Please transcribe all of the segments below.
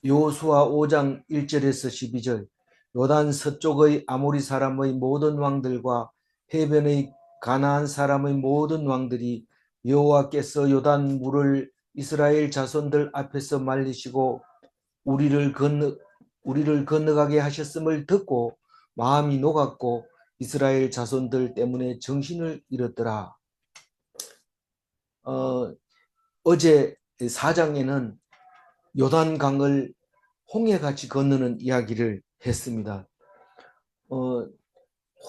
여호수아 5장 1절에서 12절. 요단 서쪽의 아모리 사람의 모든 왕들과 해변의 가나안 사람의 모든 왕들이 여호와께서 요단 물을 이스라엘 자손들 앞에서 말리시고 우리를 건너 우리를 건너가게 하셨음을 듣고 마음이 녹았고 이스라엘 자손들 때문에 정신을 잃었더라. 어제 4장에는 요단강을 홍해같이 건너는 이야기를 했습니다.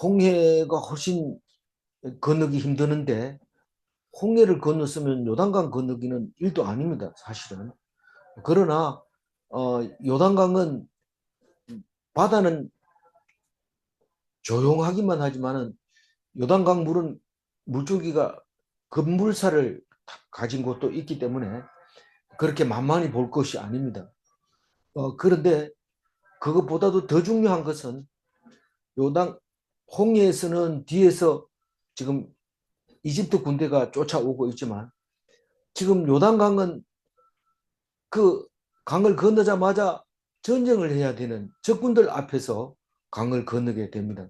홍해가 훨씬 건너기 힘드는데 홍해를 건넜으면 요단강 건너기는 일도 아닙니다, 사실은. 그러나 요단강은 바다는 조용하기만 하지만은 요단강 물은 물줄기가 급물살을 가진 곳도 있기 때문에 그렇게 만만히 볼 것이 아닙니다. 그런데 그것보다도 더 중요한 것은 요단 홍해에서는 뒤에서 지금 이집트 군대가 쫓아오고 있지만 지금 요단강은 그 강을 건너자마자 전쟁을 해야 되는 적군들 앞에서 강을 건너게 됩니다.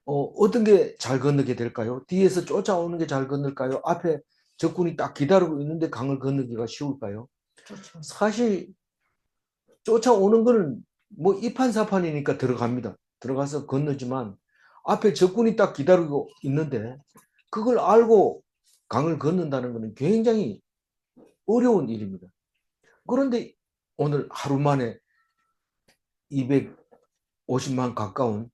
어떤 게 잘 건너게 될까요? 뒤에서 쫓아오는 게 잘 건널까요? 앞에 적군이 딱 기다리고 있는데 강을 건너기가 쉬울까요? 그렇죠. 사실 쫓아오는 거는 뭐 이판사판이니까 들어갑니다. 들어가서 건너지만 앞에 적군이 딱 기다리고 있는데 그걸 알고 강을 건넌다는 것은 굉장히 어려운 일입니다. 그런데 오늘 하루 만에 250만 가까운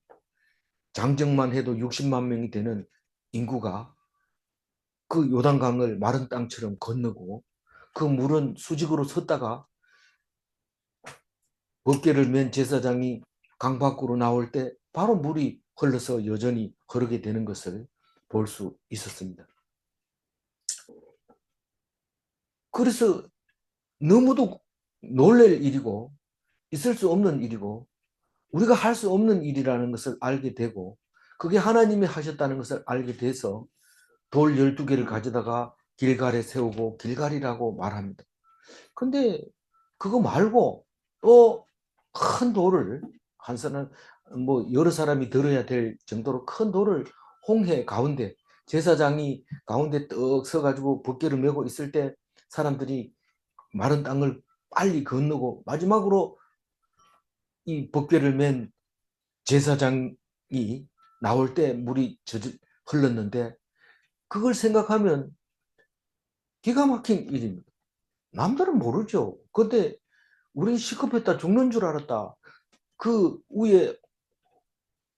장정만 해도 60만 명이 되는 인구가 그 요단강을 마른 땅처럼 건너고 그 물은 수직으로 섰다가 법궤를 맨 제사장이 강 밖으로 나올 때 바로 물이 흘러서 여전히 흐르게 되는 것을 볼 수 있었습니다. 그래서 너무도 놀랄 일이고 있을 수 없는 일이고 우리가 할 수 없는 일이라는 것을 알게 되고 그게 하나님이 하셨다는 것을 알게 돼서 돌 12개를 가져다가 길갈에 세우고 길갈이라고 말합니다. 근데 그거 말고 또 큰 돌을 한 사람 뭐 여러 사람이 들어야 될 정도로 큰 돌을 홍해 가운데 제사장이 가운데 떡 서가지고 벗개를 메고 있을 때 사람들이 마른 땅을 빨리 건너고 마지막으로 이 벗개를 맨 제사장이 나올 때 물이 흘렀는데 그걸 생각하면 기가 막힌 일입니다. 남들은 모르죠. 근데 우린 시급했다 죽는 줄 알았다. 그 위에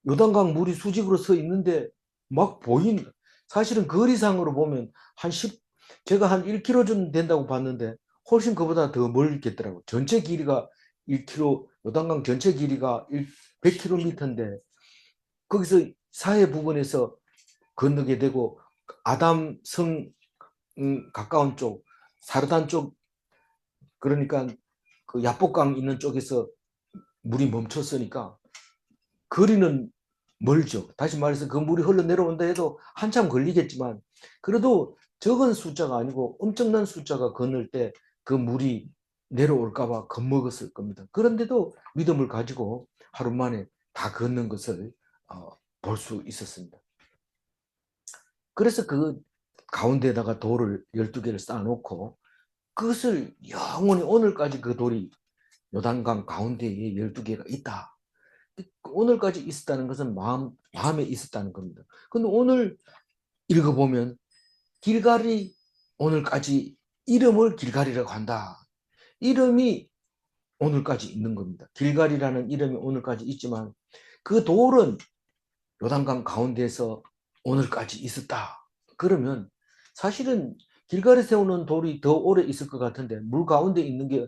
요단강 물이 수직으로 서 있는데 막 사실은 거리상으로 보면 제가 한 1km 좀 된다고 봤는데 훨씬 그보다 더 멀겠더라고. 전체 길이가 1km, 요단강 전체 길이가 100km인데 거기서 사해 부근에서 건너게 되고 아담성 가까운 쪽, 사르단 쪽 그러니까 그 야복강 있는 쪽에서 물이 멈췄으니까 거리는 멀죠. 다시 말해서 그 물이 흘러내려온다 해도 한참 걸리겠지만 그래도 적은 숫자가 아니고 엄청난 숫자가 건널 때 그 물이 내려올까 봐 겁먹었을 겁니다. 그런데도 믿음을 가지고 하루 만에 다 건넌 것을 볼 수 있었습니다. 그래서 그 가운데다가 돌을 12개를 쌓아놓고 그것을 영원히 오늘까지 그 돌이 요단강 가운데에 12개가 있다. 오늘까지 있었다는 것은 마음에 있었다는 겁니다. 근데 오늘 읽어보면 길갈이 오늘까지 이름을 길갈이라고 한다. 이름이 오늘까지 있는 겁니다. 길갈이라는 이름이 오늘까지 있지만 그 돌은 요단강 가운데에서 오늘까지 있었다. 그러면 사실은 길갈에 세우는 돌이 더 오래 있을 것 같은데 물 가운데 있는 게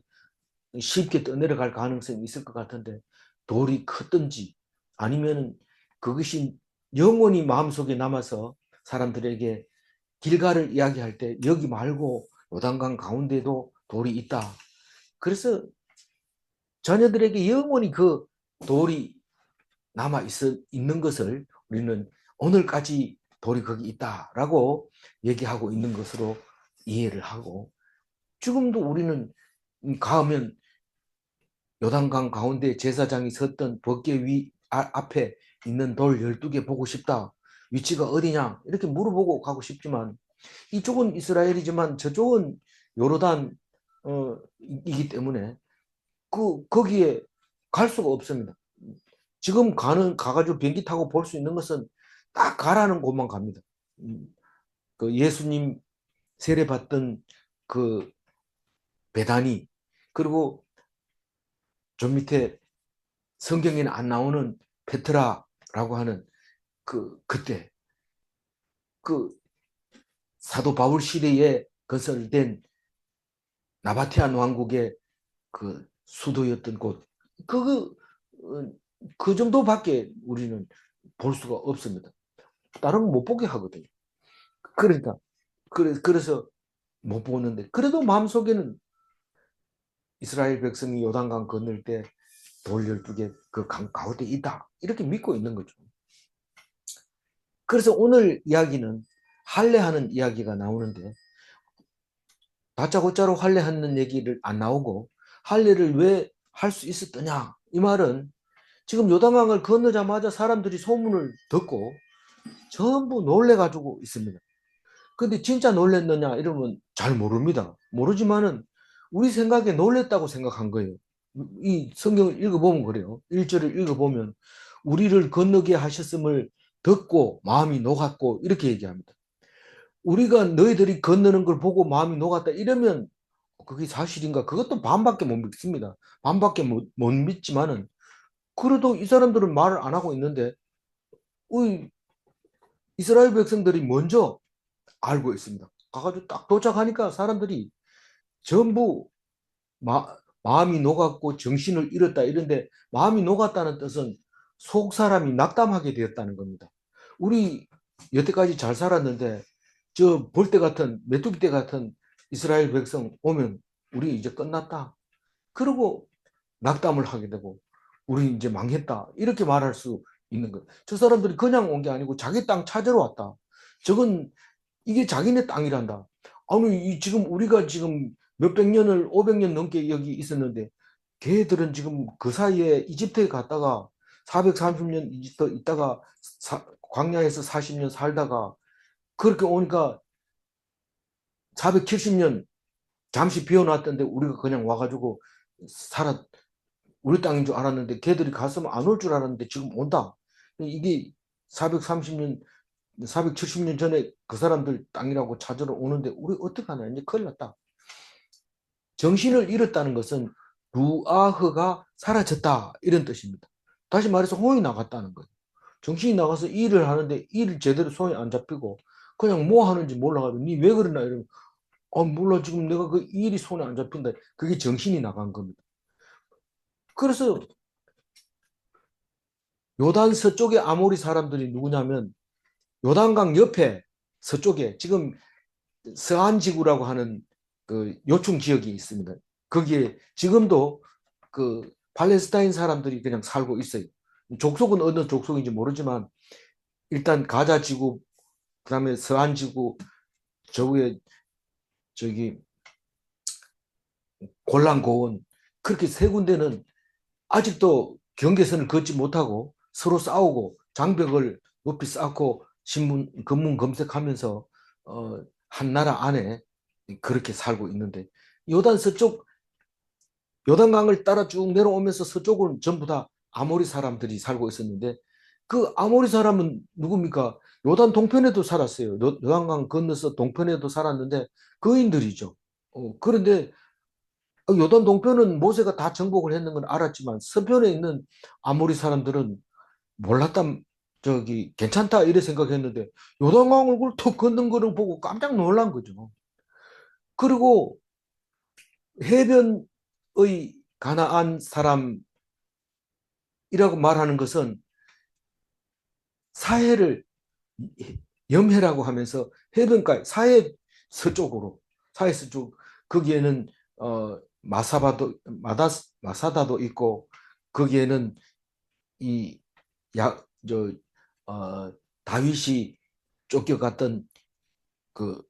쉽게 떠내려갈 가능성이 있을 것 같은데 돌이 크든지 아니면 그것이 영원히 마음속에 남아서 사람들에게 길가를 이야기할 때 여기 말고 요단강 가운데도 돌이 있다. 그래서 자녀들에게 영원히 그 돌이 남아 있는 것을 우리는 오늘까지 돌이 거기 있다라고 얘기하고 있는 것으로 이해를 하고 지금도 우리는 가면 요단강 가운데 제사장이 섰던 법궤 앞에 있는 돌 12개 보고 싶다. 위치가 어디냐? 이렇게 물어보고 가고 싶지만 이쪽은 이스라엘이지만 저쪽은 요르단 이기 때문에 거기에 갈 수가 없습니다. 지금 가가지고 비행기 타고 볼 수 있는 것은 딱 가라는 곳만 갑니다. 그 예수님 세례받던 그 베다니, 그리고 저 밑에 성경에는 안 나오는 페트라라고 하는 그때 그 사도 바울 시대에 건설된 나바티안 왕국의 그 수도였던 곳, 그, 어, 그 정도밖에 우리는 볼 수가 없습니다. 다른 거 못 보게 하거든요. 그러니까 그래서 못 보는데, 그래도 마음속에는 이스라엘 백성이 요단강 건널 때 돌 12개 그 강 가운데 있다, 이렇게 믿고 있는 거죠. 그래서 오늘 이야기는 할례하는 이야기가 나오는데, 다짜고짜로 할례하는 얘기를 안 나오고 할례를 왜 할 수 있었더냐, 이 말은 지금 요단강을 건너자마자 사람들이 소문을 듣고 전부 놀래가지고 있습니다. 근데 진짜 놀랬느냐 이러면 잘 모릅니다. 모르지만은 우리 생각에 놀랬다고 생각한 거예요. 이 성경을 읽어보면 그래요. 1절을 읽어보면 우리를 건너게 하셨음을 듣고 마음이 녹았고 이렇게 얘기합니다. 우리가 너희들이 건너는 걸 보고 마음이 녹았다 이러면 그게 사실인가? 그것도 반밖에 못 믿습니다. 반밖에 못 믿지만은 그래도 이 사람들은 말을 안 하고 있는데 우리 이스라엘 백성들이 먼저 알고 있습니다. 가가지고 딱 도착하니까 사람들이 전부 마음이 녹았고 정신을 잃었다 이런데, 마음이 녹았다는 뜻은 속 사람이 낙담하게 되었다는 겁니다. 우리 여태까지 잘 살았는데 저 볼때 같은 메뚜기 때 같은 이스라엘 백성 오면 우리 이제 끝났다, 그러고 낙담을 하게 되고 우리 이제 망했다 이렇게 말할 수 있는 거예요. 저 사람들이 그냥 온 게 아니고 자기 땅 찾으러 왔다. 저건 이게 자기네 땅이란다. 아니 지금 우리가 지금 몇백 년을 500년 넘게 여기 있었는데 걔들은 지금 그 사이에 이집트에 갔다가 430년 이집트 있다가 광야에서 40년 살다가 그렇게 오니까 470년 잠시 비워놨던데 우리가 그냥 와가지고 살았 우리 땅인 줄 알았는데 걔들이 갔으면 안 올 줄 알았는데 지금 온다. 이게 430년 470년 전에 그 사람들 땅이라고 찾으러 오는데 우리 어떡하냐, 이제 큰일 났다. 정신을 잃었다는 것은 루아흐가 사라졌다 이런 뜻입니다. 다시 말해서 혼이 나갔다는 거예요. 정신이 나가서 일을 하는데 일을 제대로 손이 안 잡히고 그냥 뭐 하는지 몰라가지고 니 왜 그러나 이러면 몰라 지금 내가 그 일이 손에 안 잡힌다. 그게 정신이 나간 겁니다. 그래서 요단 서쪽의 아모리 사람들이 누구냐면 요단강 옆에 서쪽에 지금 서안지구라고 하는 그 요충 지역이 있습니다. 거기에 지금도 그 팔레스타인 사람들이 그냥 살고 있어요. 족속은 어느 족속인지 모르지만 일단 가자 지구, 그다음에 서안 지구, 저 위에 저기 골란 고원, 그렇게 세 군데는 아직도 경계선을 걷지 못하고 서로 싸우고 장벽을 높이 쌓고 신문 검문 검색하면서 한 나라 안에 그렇게 살고 있는데, 요단 서쪽 요단강을 따라 쭉 내려오면서 서쪽은 전부 다 아모리 사람들이 살고 있었는데 그 아모리 사람은 누굽니까? 요단 동편에도 살았어요. 요단강 건너서 동편에도 살았는데 거인들이죠. 그런데 요단 동편은 모세가 다 정복을 했는 건 알았지만 서편에 있는 아모리 사람들은 몰랐다, 저기 괜찮다 이래 생각했는데 요단강을 툭 건넌 거를 보고 깜짝 놀란 거죠. 그리고 해변의 가나안 사람이라고 말하는 것은 사해를 염해라고 하면서 해변가 사해 서쪽으로, 사해 서쪽, 거기에는 마사다도 있고 거기에는 이 저 다윗이 쫓겨갔던 그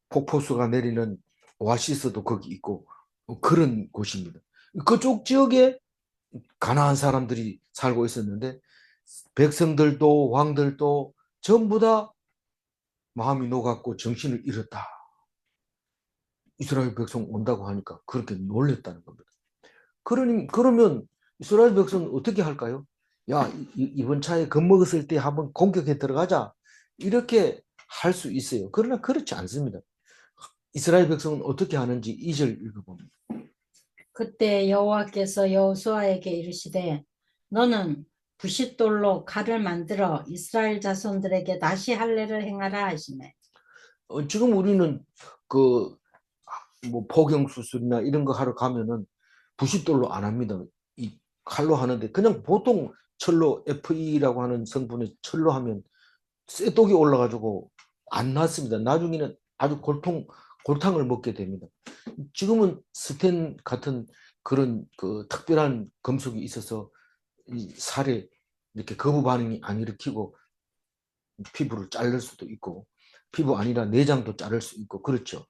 폭포수가 내리는 오아시스도 거기 있고 그런 곳입니다. 그쪽 지역에 가나안 사람들이 살고 있었는데 백성들도 왕들도 전부 다 마음이 녹았고 정신을 잃었다. 이스라엘 백성 온다고 하니까 그렇게 놀랬다는 겁니다. 그러면 이스라엘 백성은 어떻게 할까요? 야, 이번 차에 겁먹었을 때 한번 공격해 들어가자. 이렇게 할 수 있어요. 그러나 그렇지 않습니다. 이스라엘 백성은 어떻게 하는지 2절 읽어봅니다. 그때 여호와께서 여호수아에게 이르시되 너는 부싯돌로 칼을 만들어 이스라엘 자손들에게 다시 할례를 행하라 하시네. 지금 우리는 그 뭐 포경 수술이나 이런 거 하러 가면은 부싯돌로 안 합니다. 이 칼로 하는데 그냥 보통 철로 FE라고 하는 성분의 철로 하면 쇠독이 올라가지고 안 낫습니다. 나중에는 아주 골탕을 먹게 됩니다. 지금은 스텐 같은 그런 그 특별한 금속이 있어서 이 살에 이렇게 거부 반응이 안 일으키고 피부를 자를 수도 있고 피부 아니라 내장도 자를 수 있고 그렇죠.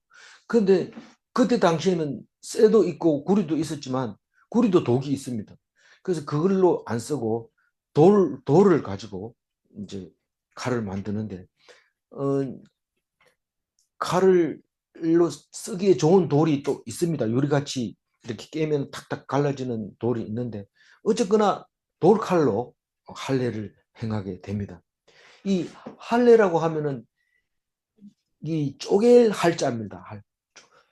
그런데 그때 당시에는 쇠도 있고 구리도 있었지만 구리도 독이 있습니다. 그래서 그걸로 안 쓰고 돌을 가지고 이제 칼을 만드는데 어, 칼을로 쓰기에 좋은 돌이 또 있습니다. 요리같이 이렇게 깨면 탁탁 갈라지는 돌이 있는데 어쨌거나 돌칼로 할례를 행하게 됩니다. 이 할례라고 하면은 이 쪼갤 할자입니다.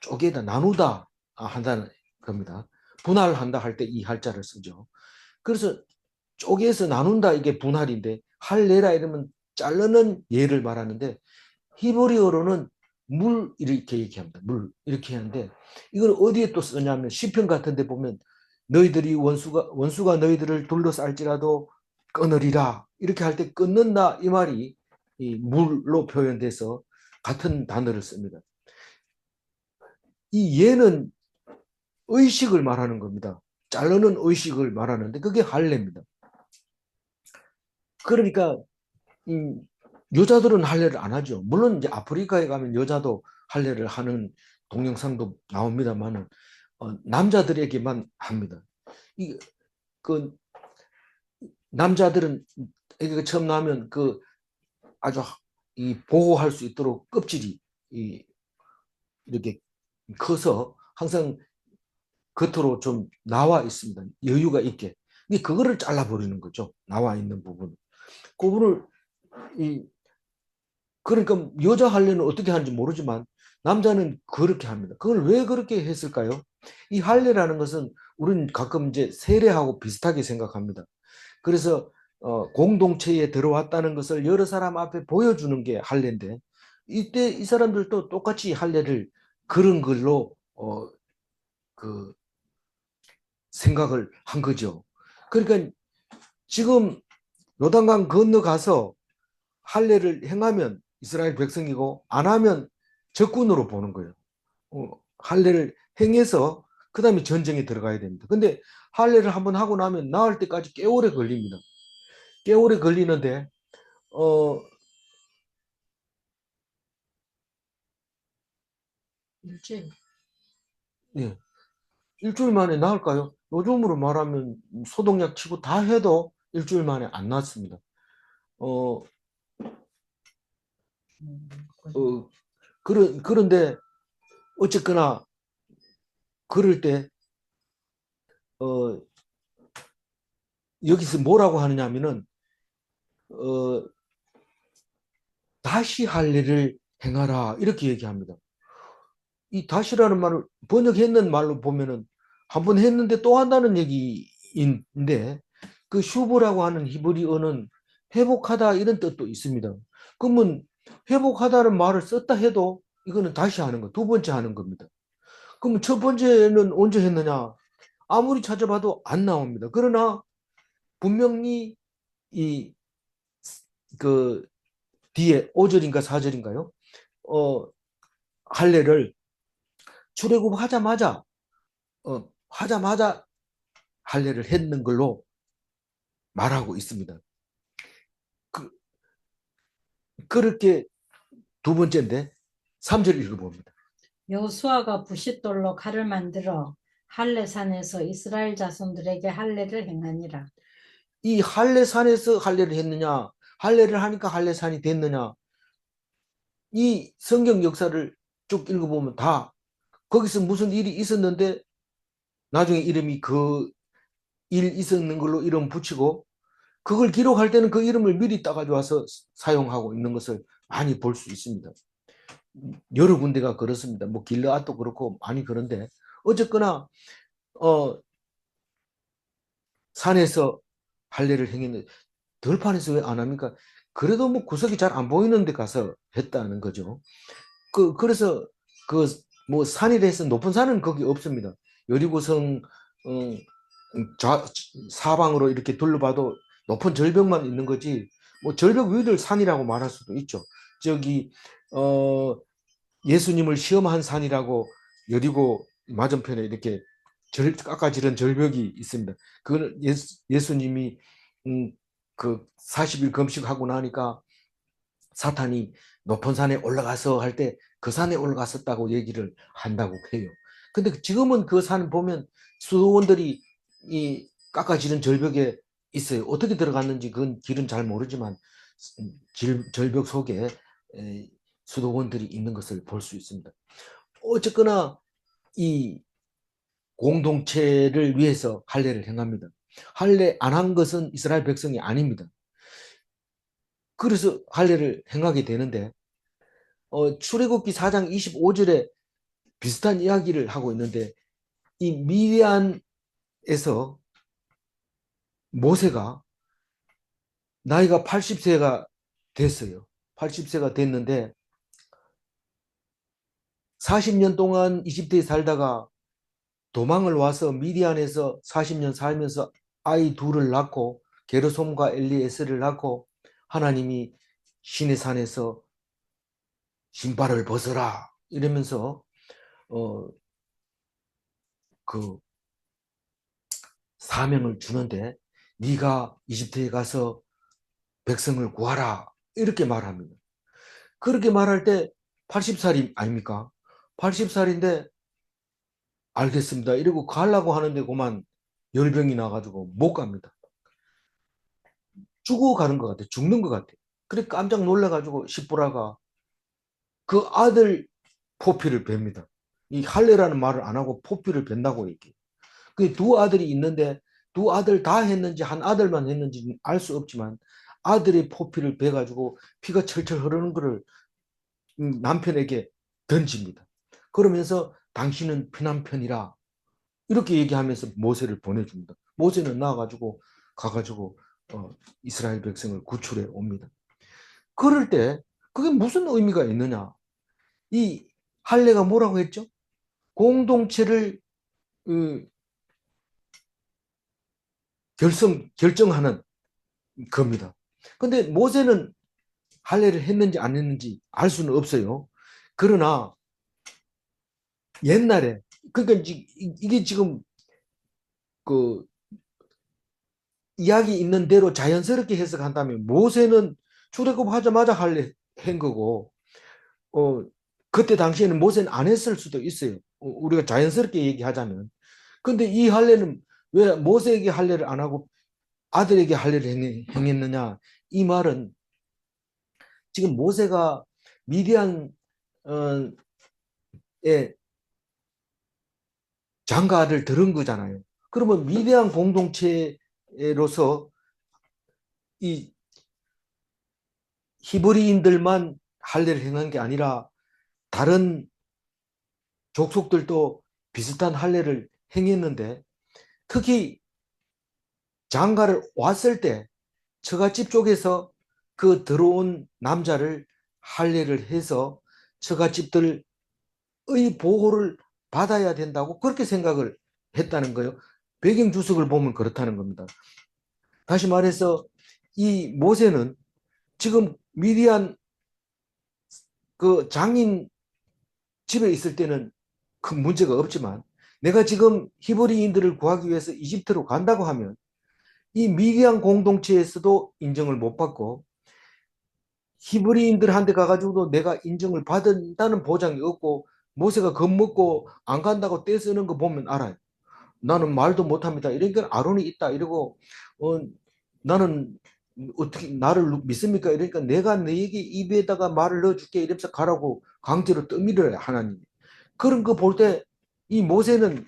쪼개다 나누다 한다는 겁니다. 분할한다 할 때 이 할자를 쓰죠. 그래서 쪼개서 나눈다 이게 분할인데 할례라 이러면 자르는 예를 말하는데 히브리어로는 물 이렇게 얘기합니다. 물 이렇게 하는데 이걸 어디에 또 쓰냐면 시편 같은 데 보면 너희들이 원수가 너희들을 둘러쌀지라도 끊으리라 이렇게 할 때 끊는다 이 말이 이 물로 표현돼서 같은 단어를 씁니다. 이 예는 의식을 말하는 겁니다. 자르는 의식을 말하는데 그게 할례입니다. 그러니까 여자들은 할례를 안 하죠. 물론 이제 아프리카에 가면 여자도 할례를 하는 동영상도 나옵니다만은 남자들에게만 합니다. 그 남자들은 애기가 처음 나면 그 아주 이 보호할 수 있도록 껍질이 이렇게 커서 항상 겉으로 좀 나와 있습니다. 여유가 있게. 근데 그거를 잘라버리는 거죠. 나와 있는 부분. 그거를 이 그러니까 여자 할례는 어떻게 하는지 모르지만 남자는 그렇게 합니다. 그걸 왜 그렇게 했을까요? 이 할례라는 것은 우리는 가끔 이제 세례하고 비슷하게 생각합니다. 그래서 공동체에 들어왔다는 것을 여러 사람 앞에 보여주는 게 할례인데 이때 이 사람들도 똑같이 할례를 그런 걸로 그 생각을 한 거죠. 그러니까 지금 요단강 건너가서 할례를 행하면 이스라엘 백성이고 안 하면 적군으로 보는 거예요. 할례를 행해서 그 다음에 전쟁에 들어가야 됩니다. 근데 할례를 한번 하고 나면 나을 때까지 꽤 오래 걸립니다. 꽤 오래 걸리는데 어, 일주일. 예, 일주일 만에 나을까요? 요즘으로 말하면 소독약 치고 다 해도 일주일 만에 안 낫습니다. 어, 어, 그런데 어쨌거나 그럴 때 어, 여기서 뭐라고 하느냐면은 어, 다시 할례를 행하라 이렇게 얘기합니다. 이 다시라는 말을 번역했는 말로 보면은 한 번 했는데 또 한다는 얘기인데 그 슈브라고 하는 히브리어는 회복하다 이런 뜻도 있습니다. 그러면 회복하다는 말을 썼다 해도 이거는 다시 하는 거, 두 번째 하는 겁니다. 그러면 첫 번째는 언제 했느냐? 아무리 찾아봐도 안 나옵니다. 그러나 분명히 이 그 뒤에 5절인가 4절인가요? 어, 할례를 출애굽하자마자 하자마자 할례를 했는 걸로 말하고 있습니다. 그렇게 두 번째인데 3절 읽어봅니다. 여호수아가 부싯돌로 칼을 만들어 할례산에서 이스라엘 자손들에게 할례를 행하니라. 이 할례산에서 할례를 했느냐, 할례를 하니까 할례산이 됐느냐, 이 성경 역사를 쭉 읽어보면 다 거기서 무슨 일이 있었는데 나중에 이름이 그 일 있었는 걸로 이름 붙이고 그걸 기록할 때는 그 이름을 미리 따가지고 와서 사용하고 있는 것을 많이 볼 수 있습니다. 여러 군데가 그렇습니다. 뭐 길르앗도 그렇고 많이 그런데 어쨌거나 산에서 할례를 행했는데 들판에서 왜 안 합니까? 그래도 뭐 구석이 잘 안 보이는 데 가서 했다는 거죠. 그래서 그 뭐 산이라 해서 높은 산은 거기 없습니다. 여리고성 사방으로 이렇게 둘러봐도 높은 절벽만 있는 거지 뭐 절벽 위를 산이라고 말할 수도 있죠. 저기 예수님을 시험한 산이라고 여리고 맞은편에 이렇게 깎아지른 절벽이 있습니다. 그거는 예수님이 그 40일 금식하고 나니까 사탄이 높은 산에 올라가서 할 때 그 산에 올라갔었다고 얘기를 한다고 해요. 근데 지금은 그 산 보면 수도원들이 이 깎아지른 절벽에 있어요. 어떻게 들어갔는지 그건 길은 잘 모르지만 절벽 속에 수도원들이 있는 것을 볼 수 있습니다. 어쨌거나 이 공동체를 위해서 할례를 행합니다. 할례 안 한 것은 이스라엘 백성이 아닙니다. 그래서 할례를 행하게 되는데 출애굽기 4장 25절에 비슷한 이야기를 하고 있는데 이 미디안에서 모세가 나이가 80세가 됐어요. 80세가 됐는데 40년 동안 이집트에 살다가 도망을 와서 미디안에서 40년 살면서 아이 둘을 낳고 게르솜과 엘리에스를 낳고 하나님이 시내산에서 신발을 벗어라 이러면서 어, 그 사명을 주는데 네가 이집트에 가서 백성을 구하라 이렇게 말합니다. 그렇게 말할 때 80살이 아닙니까? 80살인데 알겠습니다. 이러고 가려고 하는데 그만 열병이 나가지고 못 갑니다. 죽어가는 것 같아. 죽는 것 같아. 그래 깜짝 놀라가지고 십보라가 그 아들 포피를 뵙니다. 이 할례라는 말을 안 하고 포피를 뵌다고 얘기해요. 그 두 아들이 있는데 두 아들 다 했는지 한 아들만 했는지 알 수 없지만 아들의 포피를 베가지고 피가 철철 흐르는 것을 남편에게 던집니다. 그러면서 당신은 피난편이라 이렇게 얘기하면서 모세를 보내줍니다. 모세는 나와가지고 가가지고 이스라엘 백성을 구출해 옵니다. 그럴 때 그게 무슨 의미가 있느냐? 이 할례가 뭐라고 했죠? 공동체를 어, 결정하는 겁니다. 근데 모세는 할례를 했는지 안 했는지 알 수는 없어요. 그러나 옛날에 그러니까 이게 지금 그 이야기 있는 대로 자연스럽게 해석한다면 모세는 출애굽하자마자 할례 한 거고 그때 당시에는 모세는 안 했을 수도 있어요. 우리가 자연스럽게 얘기하자면. 근데 이 할례는 왜 모세에게 할례를 안 하고 아들에게 할례를 행했느냐? 이 말은 지금 모세가 미디안의 장가를 들은 거잖아요. 그러면 미디안 공동체로서 이 히브리인들만 할례를 행한 게 아니라 다른 족속들도 비슷한 할례를 행했는데 특히 장가를 왔을 때 처갓집 쪽에서 그 들어온 남자를 할례를 해서 처갓집들의 보호를 받아야 된다고 그렇게 생각을 했다는 거예요. 배경 주석을 보면 그렇다는 겁니다. 다시 말해서 이 모세는 지금 미디안 그 장인 집에 있을 때는 큰 문제가 없지만 내가 지금 히브리인들을 구하기 위해서 이집트로 간다고 하면 이 미디안 공동체에서도 인정을 못 받고 히브리인들한테 가가지고도 내가 인정을 받는다는 보장이 없고 모세가 겁먹고 안 간다고 떼쓰는 거 보면 알아요. 나는 말도 못합니다. 이러니까 아론이 있다. 이러고 나는 어떻게 나를 믿습니까? 이러니까 내가 너에게 입에다가 말을 넣어줄게. 이러면서 가라고 강제로 떠밀어요. 하나님. 그런 거 볼 때 이 모세는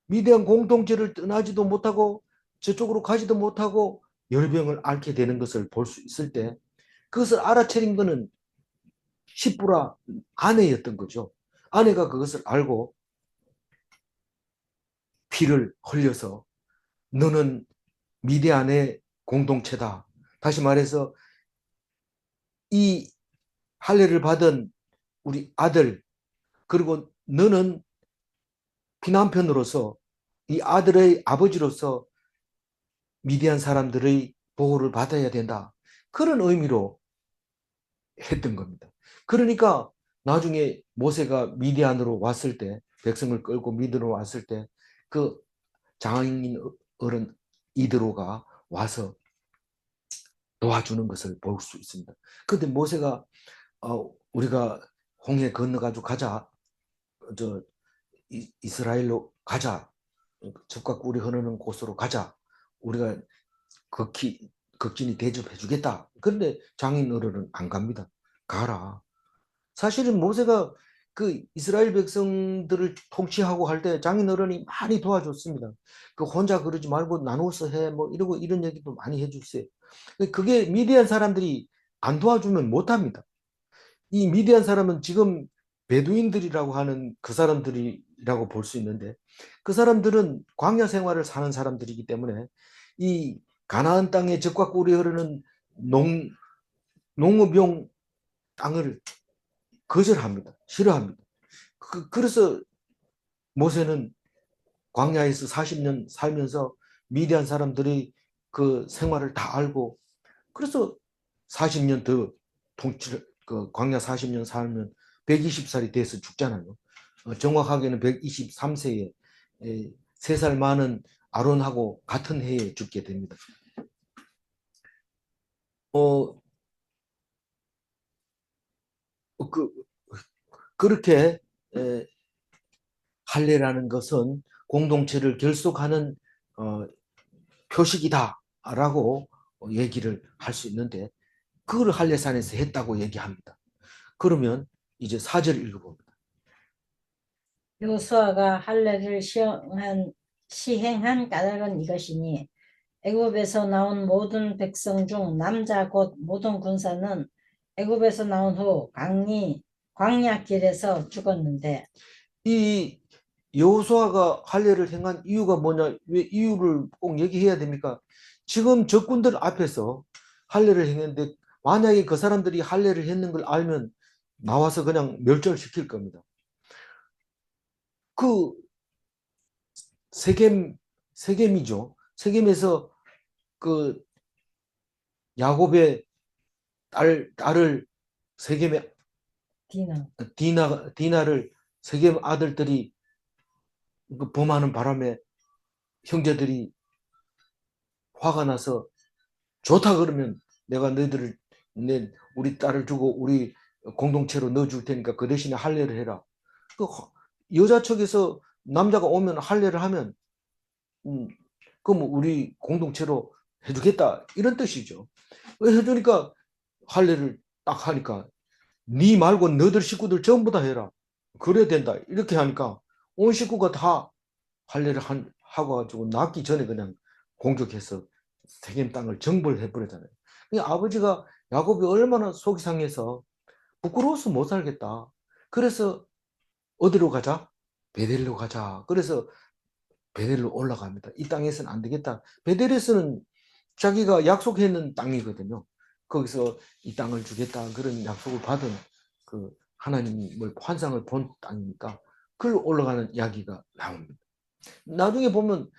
미디안 공동체를 떠나지도 못하고 저쪽으로 가지도 못하고 열병을 앓게 되는 것을 볼 수 있을 때 그것을 알아차린 것은 시부라 아내였던 거죠. 아내가 그것을 알고 피를 흘려서 너는 미디안의 공동체다. 다시 말해서 이 할례를 받은 우리 아들 그리고 너는 피난편으로서 이 아들의 아버지로서 미디안 사람들의 보호를 받아야 된다. 그런 의미로 했던 겁니다. 그러니까 나중에 모세가 미디안으로 왔을 때 백성을 끌고 미디안으로 왔을 때 그 장인 어른 이드로가 와서 도와주는 것을 볼 수 있습니다. 그런데 모세가 우리가 홍해 건너가지고 가자. 저 이스라엘로 가자. 적과 꿀이 흐르는 곳으로 가자. 우리가 극진히 대접해 주겠다. 그런데 장인 어른은 안 갑니다. 가라. 사실은 모세가 그 이스라엘 백성들을 통치하고 할 때 장인 어른이 많이 도와줬습니다. 그 혼자 그러지 말고 나눠서 해. 뭐 이러고 이런 얘기도 많이 해주세요. 그게 미디안 사람들이 안 도와주면 못합니다. 이 미디안 사람은 지금 베두인들이라고 하는 그 사람들이라고 볼 수 있는데 그 사람들은 광야 생활을 사는 사람들이기 때문에 이 가나안 땅에 젖과 꿀이 흐르는 농업용 땅을 거절합니다. 싫어합니다. 그래서 모세는 광야에서 40년 살면서 미디안 사람들이 그 생활을 다 알고 그래서 40년 더 통치를 그 광야 40년 살면 120살이 돼서 죽잖아요. 정확하게는 123세에 3살 많은 아론하고 같은 해에 죽게 됩니다. 어, 그, 그렇게 할례라는 것은 공동체를 결속하는 표식이다라고 얘기를 할 수 있는데 그걸 할례산에서 했다고 얘기합니다. 그러면 이제 4절 읽어봅니다. 여호수아가 할례를 시행한 까닭은 이것이니 애굽에서 나온 모든 백성 중 남자 곧 모든 군사는 애굽에서 나온 후 광야 길에서 죽었는데 이 여호수아가 할례를 행한 이유가 뭐냐? 왜 이유를 꼭 얘기해야 됩니까? 지금 적군들 앞에서 할례를 행했는데 만약에 그 사람들이 할례를 했는 걸 알면 나와서 그냥 멸절시킬 겁니다. 그 세겜이죠. 세겜에서 그 야곱의 딸을 세겜의 디나를 세겜 아들들이 그 범하는 바람에 형제들이 화가 나서 좋다 그러면 내가 너희들을 우리 딸을 주고 우리 공동체로 넣어줄 테니까 그 대신에 할례를 해라. 그 여자 측에서 남자가 오면 할례를 하면 그럼 우리 공동체로 해주겠다 이런 뜻이죠. 해주니까 할례를 딱 하니까 네 말고 너들 식구들 전부 다 해라. 그래야 된다. 이렇게 하니까 온 식구가 다 할례를 하고 가지고 낳기 전에 그냥 공격해서 세겜 땅을 정벌해 버렸잖아요. 아버지가 야곱이 얼마나 속이 상해서 부끄러워서 못 살겠다. 그래서 어디로 가자? 베델로 가자. 그래서 베델로 올라갑니다. 이 땅에서는 안 되겠다. 베델에서는 자기가 약속했는 땅이거든요. 거기서 이 땅을 주겠다 그런 약속을 받은 그 하나님을 환상을 본 땅이니까 그걸 올라가는 이야기가 나옵니다. 나중에 보면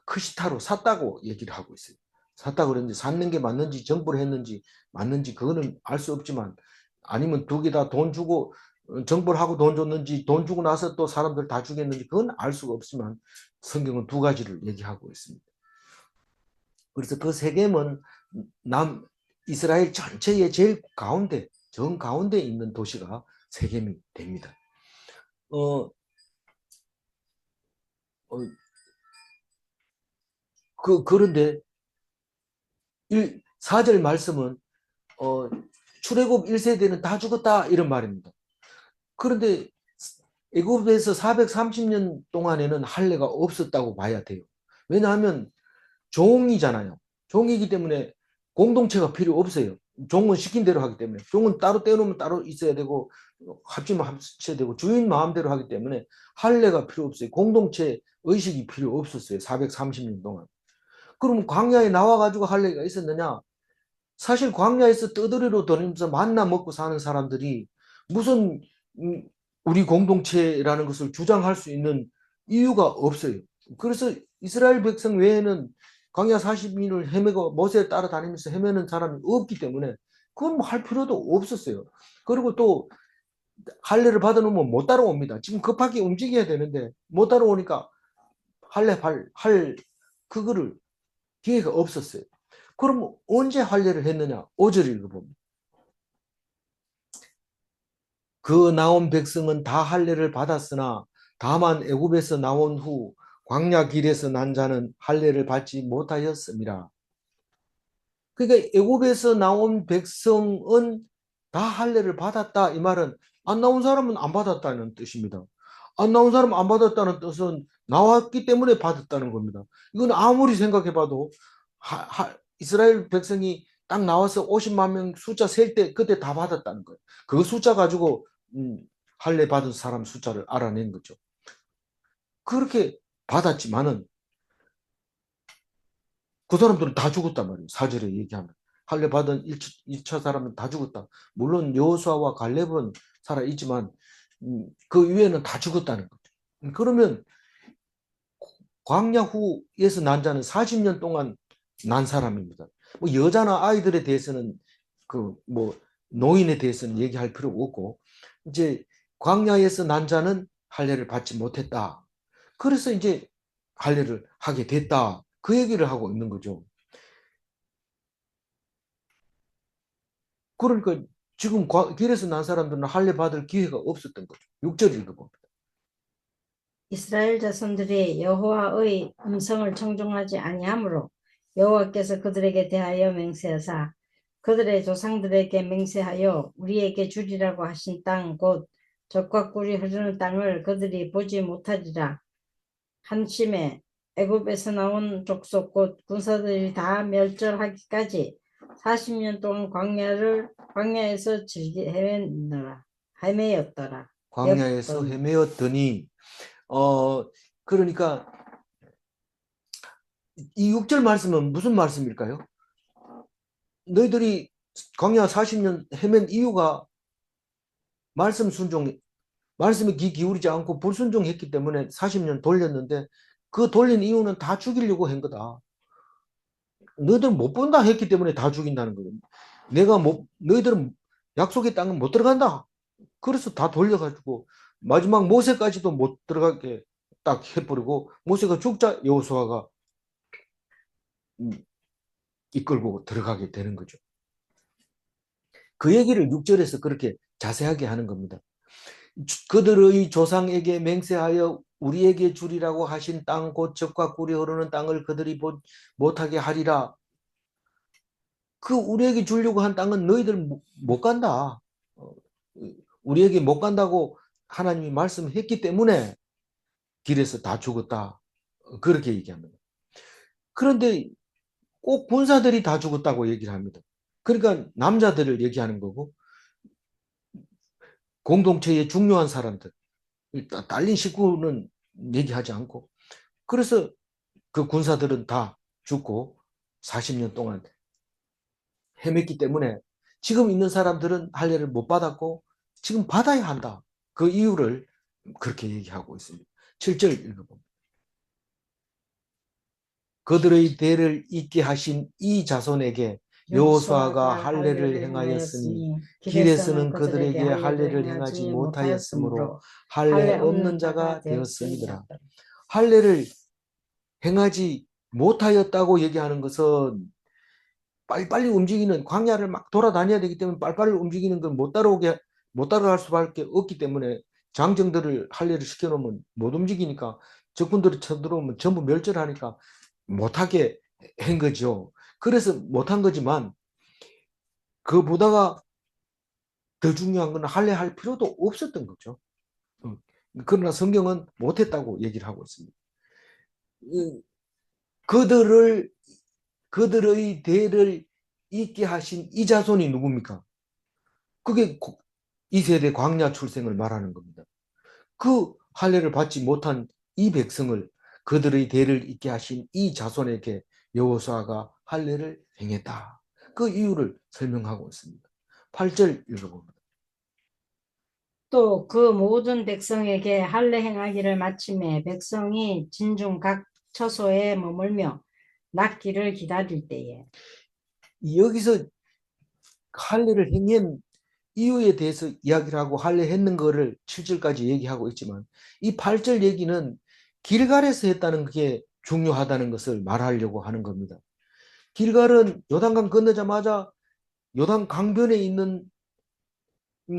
크시타로 샀다고 얘기를 하고 있어요. 샀다고 그랬는데 샀는 게 맞는지 정보를 했는지 맞는지 그거는 알 수 없지만 아니면 두 개 다 돈 주고 정보를 하고 돈 줬는지 돈 주고 나서 또 사람들 다 죽였는지 그건 알 수가 없지만 성경은 두 가지를 얘기하고 있습니다. 그래서 그 세겜은 이스라엘 전체의 제일 가운데 정 가운데 있는 도시가 세겜이 됩니다. 어, 어, 그런데 4절 말씀은 출애굽 1세대는 다 죽었다 이런 말입니다. 그런데 애굽에서 430년 동안에는 할례가 없었다고 봐야 돼요. 왜냐하면 종이잖아요. 종이기 때문에 공동체가 필요 없어요. 종은 시킨 대로 하기 때문에. 종은 따로 떼어놓으면 따로 있어야 되고 합치면 합쳐야 되고 주인 마음대로 하기 때문에 할례가 필요 없어요. 공동체 의식이 필요 없었어요. 430년 동안. 그럼 광야에 나와가지고 할례가 있었느냐? 사실 광야에서 떠돌이로 다니면서 만나 먹고 사는 사람들이 무슨 음, 우리 공동체라는 것을 주장할 수 있는 이유가 없어요. 그래서 이스라엘 백성 외에는 광야 40일을 헤매고 모세 따라다니면서 헤매는 사람이 없기 때문에 그건 뭐 할 필요도 없었어요. 그리고 또 할례를 받아놓으면 못 따라옵니다. 지금 급하게 움직여야 되는데 못 따라오니까 할 그거를 기회가 없었어요. 그럼 언제 할례를 했느냐? 5절 읽어봅니다. 그 나온 백성은 다 할례를 받았으나 다만 애굽에서 나온 후 광야 길에서 난 자는 할례를 받지 못하였습니다. 그러니까 애굽에서 나온 백성은 다 할례를 받았다. 이 말은 안 나온 사람은 안 받았다는 뜻입니다. 안 나온 사람은 안 받았다는 뜻은 나왔기 때문에 받았다는 겁니다. 이건 아무리 생각해봐도 이스라엘 백성이 딱 나와서 50만 명 숫자 셀 때 그때 다 받았다는 거예요. 그 숫자 가지고 할례 받은 사람 숫자를 알아낸 거죠. 그렇게 받았지만은 그 사람들은 다 죽었단 말이에요. 4절에 얘기하면. 할례 받은 1차 사람은 다 죽었다. 물론 여호수아와 갈렙은 살아있지만 그 위에는 다 죽었다는 거죠. 그러면 광야 후에서 난 자는 40년 동안 난 사람입니다. 뭐 여자나 아이들에 대해서는 그 뭐 노인에 대해서는 얘기할 필요가 없고 이제 광야에서 난 자는 할례를 받지 못했다. 그래서 이제 할례를 하게 됐다. 그 얘기를 하고 있는 거죠. 그러니까 지금 길에서 난 사람들은 할례 받을 기회가 없었던 거죠. 6절 읽어봅니다. 이스라엘 자손들이 여호와의 음성을 청종하지 아니하므로 여호와께서 그들에게 대하여 맹세하사 그들의 조상들에게 맹세하여 우리에게 주리라고 하신 땅 곧 젖과 꿀이 흐르는 땅을 그들이 보지 못하리라 한심에 애굽에서 나온 족속 곧 군사들이 다 멸절하기까지 40년 동안 광야에서 즐기 헤매였더라. 광야에서 헤매었더니 그러니까 이 6절 말씀은 무슨 말씀일까요? 너희들이 광야 40년 헤맨 이유가 말씀 순종, 말씀에 귀 기울이지 않고 불순종했기 때문에 40년 돌렸는데 그 돌린 이유는 다 죽이려고 한 거다. 너희들 못 본다 했기 때문에 다 죽인다는 거예요. 너희들은 약속의 땅은 못 들어간다. 그래서 다 돌려가지고 마지막 모세까지도 못 들어가게 딱 해버리고 모세가 죽자 여호수아가 이끌고 들어가게 되는 거죠. 그 얘기를 6절에서 그렇게 자세하게 하는 겁니다. 그들의 조상에게 맹세하여 우리에게 주리라고 하신 땅 곧 젖과 꿀이 흐르는 땅을 그들이 못하게 하리라. 그 우리에게 주려고 한 땅은 너희들 못 간다. 우리에게 못 간다고 하나님이 말씀했기 때문에 길에서 다 죽었다. 그렇게 얘기합니다. 그런데 꼭 군사들이 다 죽었다고 얘기를 합니다. 그러니까 남자들을 얘기하는 거고 공동체의 중요한 사람들, 딸린 식구는 얘기하지 않고 그래서 그 군사들은 다 죽고 40년 동안 헤맸기 때문에 지금 있는 사람들은 할례를 못 받았고 지금 받아야 한다. 그 이유를 그렇게 얘기하고 있습니다. 7절 읽어봅니다. 그들의 대를 잇게 하신 이 자손에게 여호수아가 할례를 행하였으니 길에서는 그들에게 할례를 행하지 못하였으므로 할례 없는 자가 되었으니라. 할례를 행하지 못하였다고 얘기하는 것은 빨리빨리 움직이는 광야를 막 돌아다녀야 되기 때문에 빨리빨리 움직이는 걸 못 따라갈 수밖에 없기 때문에 장정들을 할례를 시켜놓으면 못 움직이니까 적군들이 쳐들어오면 전부 멸절하니까 못하게 한 거죠. 그래서 못한 거지만 그보다가 더 중요한 건 할례할 필요도 없었던 거죠. 그러나 성경은 못했다고 얘기를 하고 있습니다. 그들을 그들의 대를 잇게 하신 이 자손이 누굽니까? 그게 이 세대 광야 출생을 말하는 겁니다. 그 할례를 받지 못한 이 백성을 그들의 대를 잇게 하신 이 자손에게 여호수아가 할례를 행했다. 그 이유를 설명하고 있습니다. 8절 읽어봅니다. 또 그 모든 백성에게 할례 행하기를 마침에 백성이 진중 각 처소에 머물며 낫기를 기다릴 때에. 여기서 할례를 행한 이유에 대해서 이야기를 하고 할례 했는 거를 7절까지 얘기하고 있지만 이 8절 얘기는 길갈에서 했다는 게 중요하다는 것을 말하려고 하는 겁니다. 길갈은 요단강 건너자마자 요단 강변에 있는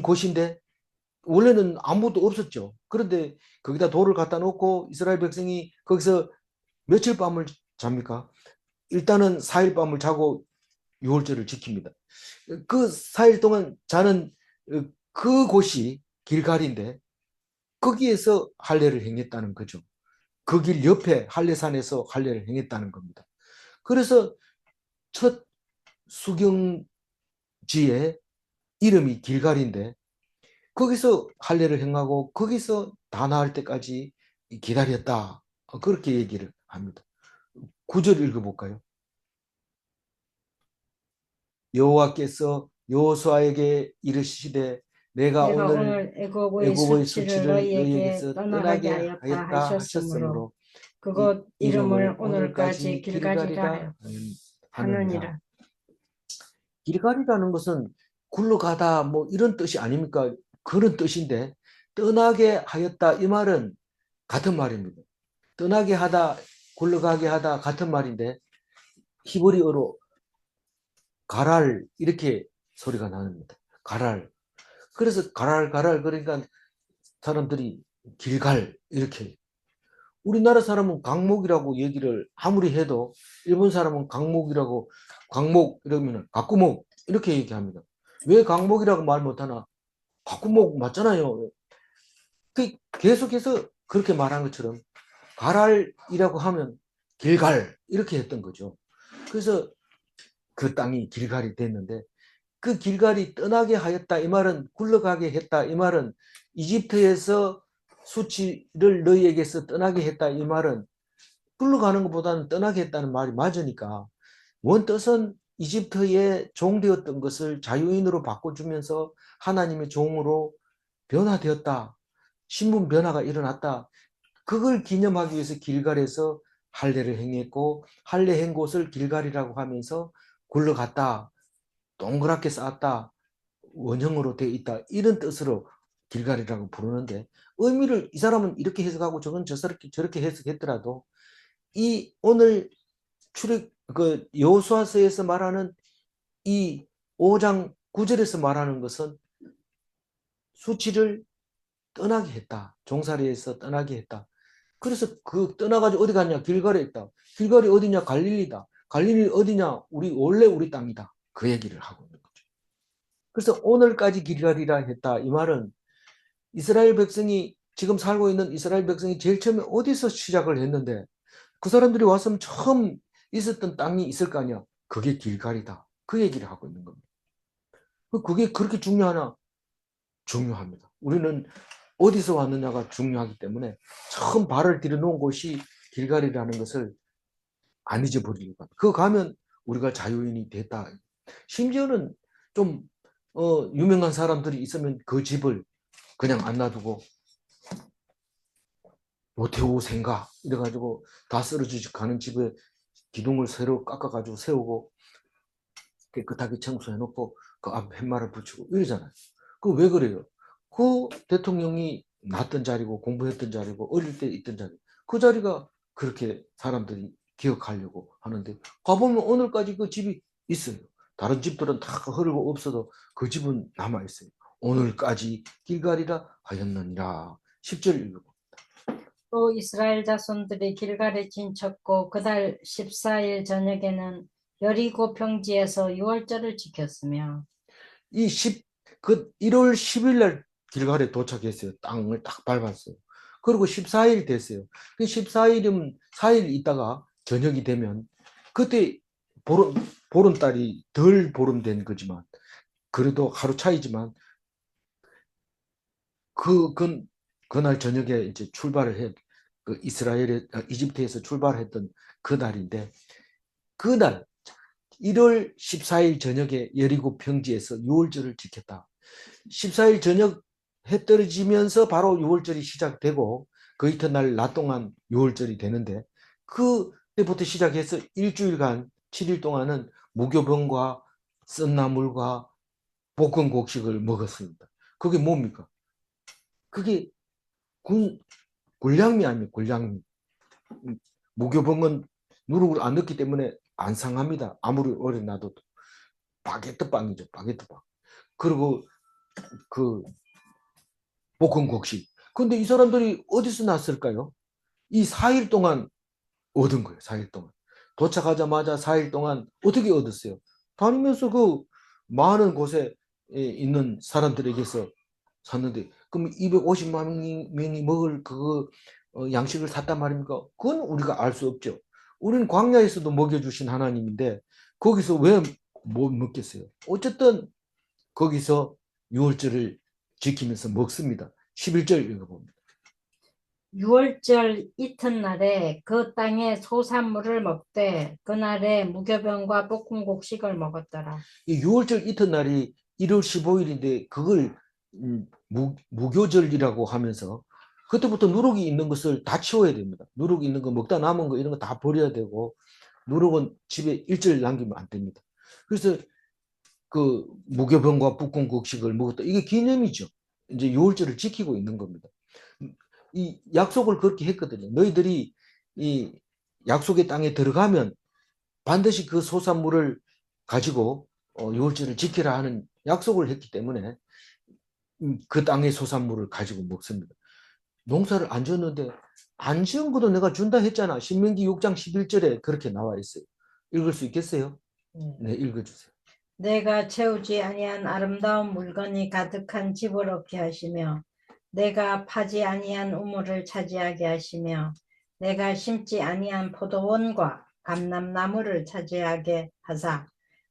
곳인데 원래는 아무도 없었죠. 그런데 거기다 돌을 갖다 놓고 이스라엘 백성이 거기서 며칠 밤을 잡니까? 일단은 4일 밤을 자고 유월절을 지킵니다. 그 4일 동안 자는 그곳이 길갈인데 거기에서 할례를 행했다는 거죠. 그 길 옆에 할례산에서 할례를 행했다는 겁니다. 그래서 첫 수경지의 이름이 길갈인데 거기서 할례를 행하고 거기서 다 나을 때까지 기다렸다. 그렇게 얘기를 합니다. 9절 읽어볼까요? 여호와께서 여호수아에게 이르시되 내가 내가 오늘 오늘 애굽의 애굽의 수치를 수치를 너희에게 너희에게서 떠나가게 떠나게 하였다 하였다 하셨으므로 하셨으므로 이 그곳 이름을 이름을 오늘까지 오늘까지 길갈이라 길갈이라 하느니라. 하느니라. 길갈이라는 것은 굴러가다 뭐 이런 뜻이 아닙니까? 그런 뜻인데 떠나게 하였다 이 말은 같은 말입니다. 떠나게 하다 굴러가게 하다 같은 말인데 히브리어로 가랄 이렇게 소리가 나옵니다. 가랄. 그래서 가랄 가랄 그러니까 사람들이 길갈 이렇게 우리나라 사람은 강목이라고 얘기를 아무리 해도 일본 사람은 강목이라고 강목 이러면 가꾸목 이렇게 얘기합니다. 왜 강목이라고 말 못하나? 가꾸목 맞잖아요. 계속해서 그렇게 말한 것처럼 가랄이라고 하면 길갈 이렇게 했던 거죠. 그래서 그 땅이 길갈이 됐는데 그 길갈이 떠나게 하였다 이 말은 굴러가게 했다 이 말은 이집트에서 수치를 너희에게서 떠나게 했다 이 말은 굴러가는 것보다는 떠나게 했다는 말이 맞으니까 원뜻은 이집트의 종되었던 것을 자유인으로 바꿔주면서 하나님의 종으로 변화되었다. 신분 변화가 일어났다. 그걸 기념하기 위해서 길갈에서 할례를 행했고 할례 행 곳을 길갈이라고 하면서 굴러갔다. 동그랗게 쌓았다. 원형으로 되어 있다. 이런 뜻으로 길갈이라고 부르는데 의미를 이 사람은 이렇게 해석하고 저건 저렇게 해석했더라도 이 오늘 출애 그 여호수아서에서 말하는 이 5장 9절에서 말하는 것은 수치를 떠나게 했다. 종살이에서 떠나게 했다. 그래서 그 떠나가지고 어디 갔냐? 길갈에 있다. 길갈이 어디냐? 갈릴리다. 갈릴리 어디냐? 원래 우리 땅이다. 그 얘기를 하고 있는 거죠. 그래서 오늘까지 길갈이라 했다. 이 말은 이스라엘 백성이 지금 살고 있는 이스라엘 백성이 제일 처음에 어디서 시작을 했는데 그 사람들이 왔으면 처음 있었던 땅이 있을 거 아니야. 그게 길갈이다. 그 얘기를 하고 있는 겁니다. 그게 그렇게 중요하나? 중요합니다. 우리는 어디서 왔느냐가 중요하기 때문에 처음 발을 들여놓은 곳이 길갈이라는 것을 안 잊어버리려고 합니다. 그거 가면 우리가 자유인이 됐다. 심지어는 좀 유명한 사람들이 있으면 그 집을 그냥 안 놔두고 모태우 생가 이래가지고 다 쓰러지지 가는 집에 기둥을 새로 깎아가지고 세우고 깨끗하게 청소해놓고 그 앞에 팻말을 붙이고 이러잖아요. 그 왜 그래요? 그 대통령이 났던 자리고 공부했던 자리고 어릴 때 있던 자리 그 자리가 그렇게 사람들이 기억하려고 하는데 가보면 오늘까지 그 집이 있어요. 다른 집들은 다 흐르고 없어도 그 집은 남아있어요. 오늘까지 길갈이라 하였느니라. 10절 읽어보. 또 이스라엘 자손들이 길갈에 진쳤고 그달 14일 저녁에는 여리고 평지에서 유월절을 지켰으며 그 1월 10일 날 길갈에 도착했어요. 땅을 딱 밟았어요. 그리고 14일 됐어요. 그 14일이면 4일 있다가 저녁이 되면 그때 보름달이 덜 보름된 거지만 그래도 하루 차이지만 그날 저녁에 이제 출발을 그 이집트에서 출발했던 그 날인데 그날 1월 14일 저녁에 여리고 평지에서 유월절을 지켰다. 14일 저녁 해 떨어지면서 바로 유월절이 시작되고 그 이튿날 낮 동안 유월절이 되는데 그때부터 시작해서 일주일간 7일 동안은 무교병과 썬나물과 볶은 곡식을 먹었습니다. 그게 뭡니까? 그게 굴량미 아닙니까? 굴량미. 무교병은 누룩을 안 넣기 때문에 안 상합니다. 아무리 오래 놔둬도. 바게트 빵이죠. 바게트 빵. 그리고 그 볶은 곡식. 근데 이 사람들이 어디서 났을까요? 이 4일 동안 얻은 거예요. 4일 동안. 도착하자마자 4일 동안 어떻게 얻었어요? 다니면서 그 많은 곳에 있는 사람들에게서 샀는데 그럼 250만 명이 먹을 그 양식을 샀단 말입니까? 그건 우리가 알 수 없죠. 우리는 광야에서도 먹여주신 하나님인데 거기서 왜 못 먹겠어요? 어쨌든 거기서 유월절을 지키면서 먹습니다. 11절 읽어봅니다. 유월절 이튿날에 그 땅의 소산물을 먹되 그날에 무교병과 볶은 곡식을 먹었더라. 이 6월절 이튿날이 1월 15일인데 그걸 무교절이라고 하면서 그때부터 누룩이 있는 것을 다 치워야 됩니다. 누룩이 있는 거 먹다 남은 거 이런 거 다 버려야 되고 누룩은 집에 일절 남기면 안 됩니다. 그래서 그 무교병과 볶은 곡식을 먹었다. 이게 기념이죠. 이제 6월절을 지키고 있는 겁니다. 이 약속을 그렇게 했거든요. 너희들이 이 약속의 땅에 들어가면 반드시 그 소산물을 가지고 유월절을 지키라 하는 약속을 했기 때문에 그 땅의 소산물을 가지고 먹습니다. 농사를 안 지었는데 안 지은 것도 내가 준다 했잖아. 신명기 6장 11절에 그렇게 나와 있어요. 읽을 수 있겠어요? 네, 읽어주세요. 내가 채우지 아니한 아름다운 물건이 가득한 집을 얻게 하시며 내가 파지 아니한 우물을 차지하게 하시며 내가 심지 아니한 포도원과 감람나무를 차지하게 하사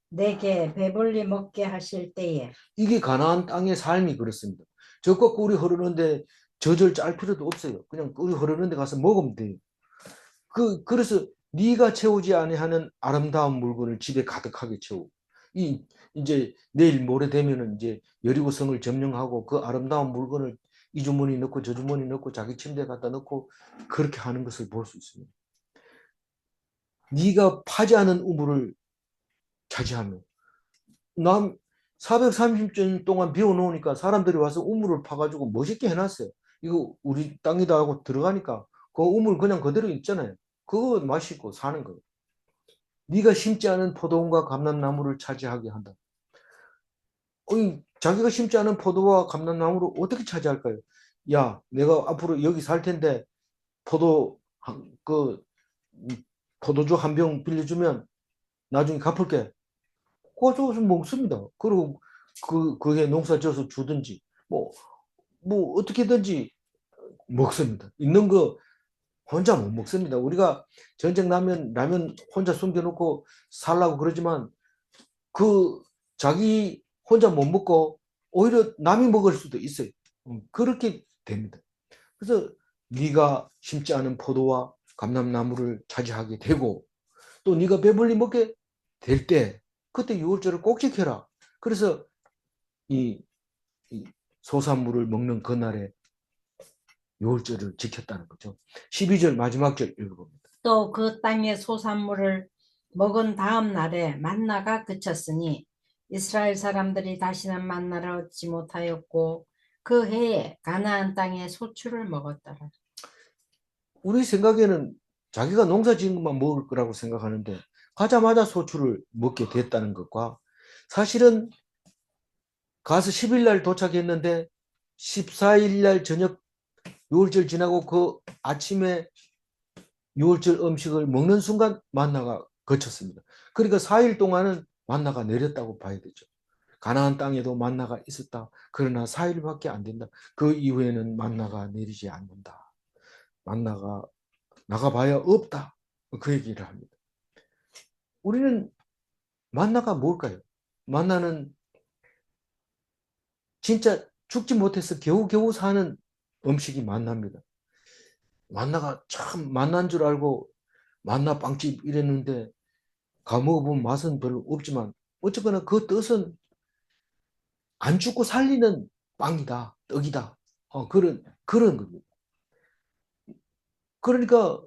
내게 배불리 먹게 하실 때에 이게 가나안 땅의 삶이 그렇습니다. 젖과 꿀이 흐르는데 젖을 짤 필요도 없어요. 그냥 꿀이 흐르는데 가서 먹으면 돼요. 그래서 네가 채우지 아니하는 아름다운 물건을 집에 가득하게 채우고 이제 내일 모레 되면은 이제 여리고성을 점령하고 그 아름다운 물건을 이 주머니 넣고 저 주머니 넣고 자기 침대에 갖다 넣고 그렇게 하는 것을 볼 수 있습니다. 네가 파지 않은 우물을 차지하며 남 430년 동안 비워놓으니까 사람들이 와서 우물을 파가지고 멋있게 해놨어요. 이거 우리 땅이다 하고 들어가니까 그 우물 그냥 그대로 있잖아요. 그거 마시고 사는 거예요. 네가 심지 않은 포도원과 감람나무를 차지하게 한다. 자기가 심지 않은 포도와 감람나무를 어떻게 차지할까요? 야, 내가 앞으로 여기 살 텐데 포도 그 포도주 한 병 빌려주면 나중에 갚을게. 그거 좀 먹습니다. 그리고 그게 농사 지어서 주든지 뭐 어떻게든지 먹습니다. 있는 거 혼자 못 먹습니다. 우리가 전쟁 나면 라면 혼자 숨겨놓고 살라고 그러지만 그 자기 혼자 못 먹고 오히려 남이 먹을 수도 있어요. 그렇게 됩니다. 그래서 네가 심지 않은 포도와 감람나무를 차지하게 되고 또 네가 배불리 먹게 될 때 그때 유월절을 꼭 지켜라. 그래서 이 소산물을 먹는 그날에 유월절을 지켰다는 거죠. 12절 마지막 절 읽어봅니다. 또 그 땅의 소산물을 먹은 다음 날에 만나가 그쳤으니 이스라엘 사람들이 다시는 만나를 얻지 못하였고 그 해에 가나안 땅의 소출을 먹었더라. 우리 생각에는 자기가 농사 지은 것만 먹을 거라고 생각하는데 가자마자 소출을 먹게 됐다는 것과 사실은 가서 10일 날 도착했는데 14일 날 저녁 6월절 지나고 그 아침에 6월절 음식을 먹는 순간 만나가 거쳤습니다. 그러니까 4일 동안은 만나가 내렸다고 봐야 되죠. 가나안 땅에도 만나가 있었다. 그러나 4일밖에 안 된다. 그 이후에는 만나가 내리지 않는다. 만나가 나가봐야 없다. 그 얘기를 합니다. 우리는 만나가 뭘까요? 만나는 진짜 죽지 못해서 겨우겨우 사는 음식이 만납니다. 만나가 참 만난 줄 알고 만나 빵집 이랬는데 가 먹어보면 맛은 별로 없지만 어쨌거나 그 뜻은 안 죽고 살리는 빵이다, 떡이다. 그런 겁니다. 그러니까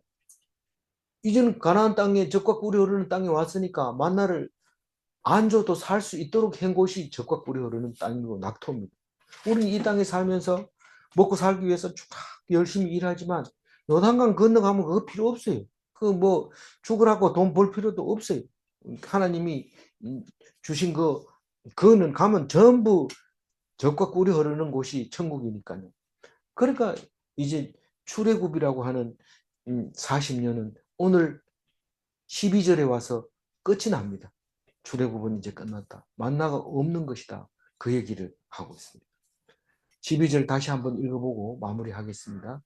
이제는 가나안 땅에 적과 꿀이 흐르는 땅에 왔으니까 만나를 안 줘도 살 수 있도록 한 곳이 적과 꿀이 흐르는 땅이고 낙토입니다. 우리는 이 땅에 살면서 먹고 살기 위해서 쭉 열심히 일하지만 요단강 건너가면 그거 필요 없어요. 그 뭐 죽으라고 돈 벌 필요도 없어요. 하나님이 주신 그거는 가면 전부 적과 꿀이 흐르는 곳이 천국이니까요. 그러니까 이제 출애굽이라고 하는 40년은 오늘 12절에 와서 끝이 납니다. 출애굽은 이제 끝났다. 만나가 없는 것이다. 그 얘기를 하고 있습니다. 12절 다시 한번 읽어보고 마무리하겠습니다.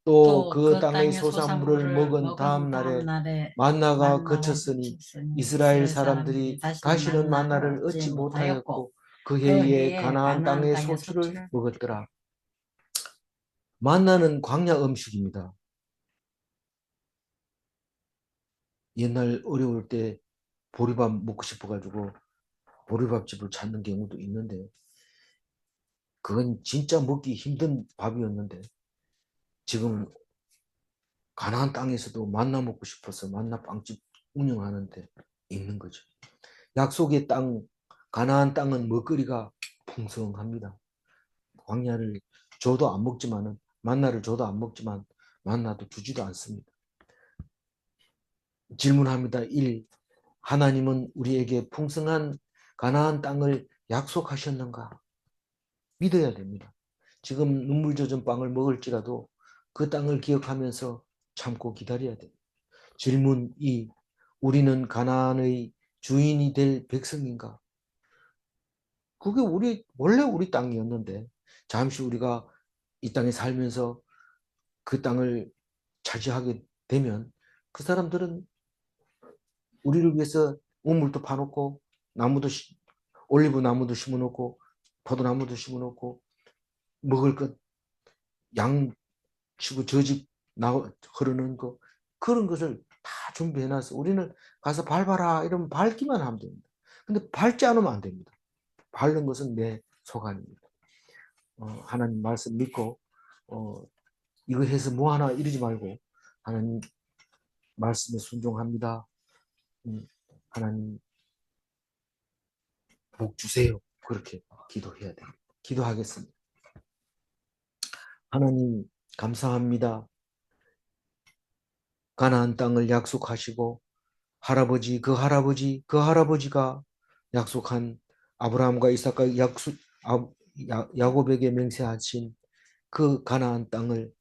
또 또 그 그 땅의 땅의 소산물을 소산물을 먹은 먹은 다음 다음 날에 날에 만나가 만나가 그쳤으니 그쳤으니 이스라엘 이스라엘 사람들이 사람들이 다시는 다시는 만나를 만나를 얻지 얻지 못하였고 못하였고 그 그 해에 해에 가나안 가나안 땅의 땅의 소출을 소출을 먹었더라. 만나는 광야 음식입니다. 옛날 어려울 때 보리밥 먹고 싶어가지고 보리밥집을 찾는 경우도 있는데 그건 진짜 먹기 힘든 밥이었는데 지금 가나안 땅에서도 만나 먹고 싶어서 만나 빵집 운영하는데 있는 거죠. 약속의 땅, 가나안 땅은 먹거리가 풍성합니다. 광야를 줘도 안 먹지만은 만나를 줘도 안 먹지만 만나도 주지도 않습니다. 질문합니다. 1. 하나님은 우리에게 풍성한 가나안 땅을 약속하셨는가? 믿어야 됩니다. 지금 눈물 젖은 빵을 먹을지라도 그 땅을 기억하면서 참고 기다려야 됩니다. 질문 2. 우리는 가나안의 주인이 될 백성인가? 그게 원래 우리 땅이었는데 잠시 우리가 이 땅에 살면서 그 땅을 차지하게 되면 그 사람들은 우리를 위해서 우물도 파놓고 나무도 올리브 나무도 심어놓고 포도나무도 심어놓고 먹을 것 양 치고 저 집 흐르는 거 그런 것을 다 준비해놔서 우리는 가서 밟아라 이러면 밟기만 하면 됩니다. 근데 밟지 않으면 안 됩니다. 밟는 것은 내 소관입니다. 하나님 말씀 믿고 이거 해서 뭐 하나 이러지 말고 하나님 말씀에 순종합니다. 하나님 복 주세요. 그렇게 기도해야 됩니다. 기도하겠습니다. 하나님 감사합니다. 가나안 땅을 약속하시고 그 할아버지가 약속한 아브라함과 이삭과 야곱에게 맹세하신 그 가나안 땅을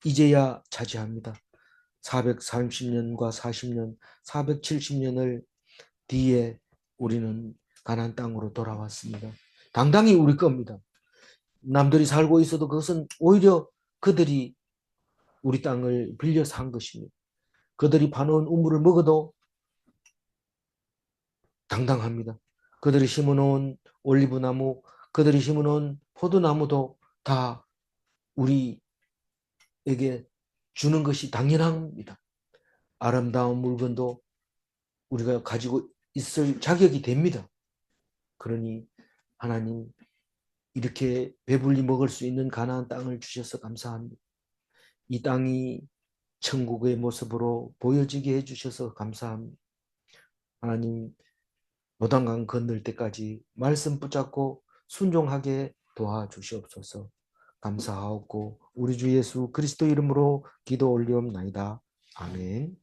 이제야 차지합니다. 430년과 40년, 470년을 뒤에 우리는 가나안 땅으로 돌아왔습니다. 당당히 우리 겁니다. 남들이 살고 있어도 그것은 오히려 그들이 우리 땅을 빌려 산 것입니다. 그들이 파놓은 우물을 먹어도 당당합니다. 그들이 심어놓은 올리브나무, 그들이 심어놓은 포도나무도 다 우리에게 주는 것이 당연합니다. 아름다운 물건도 우리가 가지고 있을 자격이 됩니다. 그러니 하나님 이렇게 배불리 먹을 수 있는 가나안 땅을 주셔서 감사합니다. 이 땅이 천국의 모습으로 보여지게 해주셔서 감사합니다. 하나님 요단강 건널 때까지 말씀 붙잡고 순종하게 도와주시옵소서. 감사하옵고 우리 주 예수 그리스도 이름으로 기도 올리옵나이다. 아멘.